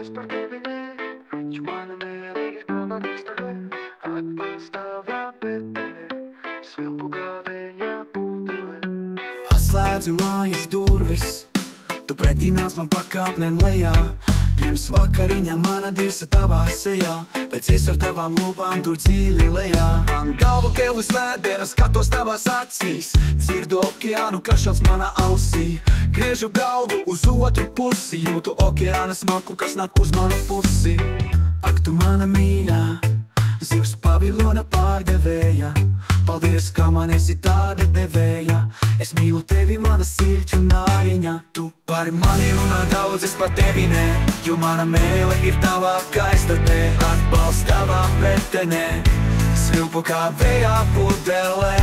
daudz es par tevi ne, taču mana mēle ir tava nostāja. Atbalstāvā pēc tevi, svilpu gāvēja pūtele. Atslēdzu mājas durvis, tu pretī nāc man pakāpnēm lejā. Pirms vakariņa mana dirsa tavā sejā, pēc es ar tavām lūpām tur dziļi lejā. Man galva kēlis vēdera, skatos tavās acīs, dzirdu okeānu krašots manā ausī. Griežu galvu uz otru pusi, jūtu okeāna smaku, kas nāk uz manu pusi. Ak, tu mana mīļā, zivs pavilona pārdevēja. Paldies, ka man esi tāda devēja. Es mīlu tevi, mana sirds un nāriņa. Tu par mani runā daudz, es par tevi ne, jo mana mēle ir tavā kaistartē. Atbalsts tavā metenē, svilpu kā vējā pudele.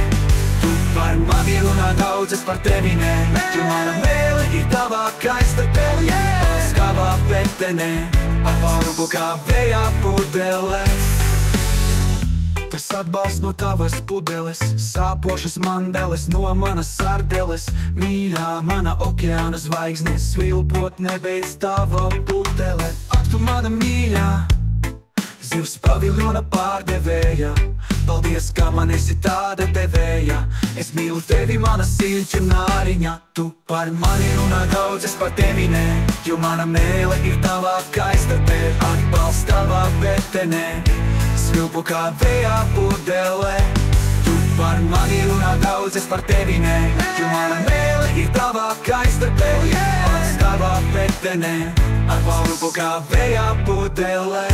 Tu par mani runā daudz, es par tevi ne, jo mana mēle ir tavā kaistartē. Atbalsts tavā metenē, svilpu kā vējā pudele. Tas atbalsts no tavas pudeles, sāpošas mandeles no manas sardeles. Mīļā, mana okeāna zvaigzne, svilpot nebeidz tava pudele. Ak, tu mana mīļā, zivs paviljona pārdevēja. Paldies, ka man esi tāda devēja. Es mīlu tevi, mana sirds un nāriņa. Tu par mani runā daudz, es par tevi ne, jo mana mēle ir tavā kaistartē. Atbalsts tavā metenē, svilpu kā vējā pudele. Tu par mani runā daudz, es par tevi ne, jo mana mēle ir tavā kaistartē. Atbalsts tavā metenē, svilpu kā vējā pudele.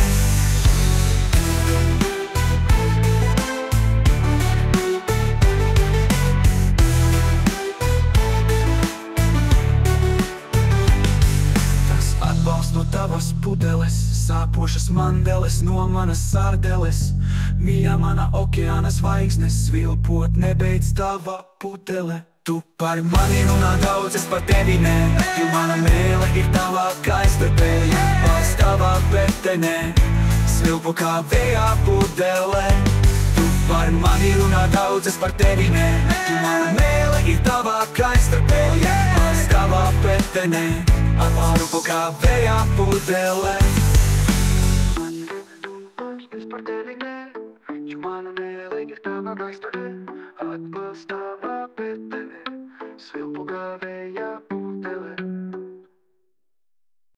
No tavas pudeles, sāpošas mandeles no manas sardeles. Mīļā, mana okeāna zvaigzne, svilpot nebeidz tava pudele. Tu par mani runā daudz, es par tevi ne, jo mana mēle ir tavā kaistartē. Atbalsts tavā metenē, svilpu kā vējā pudele. Tu par mani runā daudz, es par tevi ne, jo mana mēle ir tavā kaistartē. Atbalsts tavā metenē, svilpu kā vējā pudele. Es par tevi ne.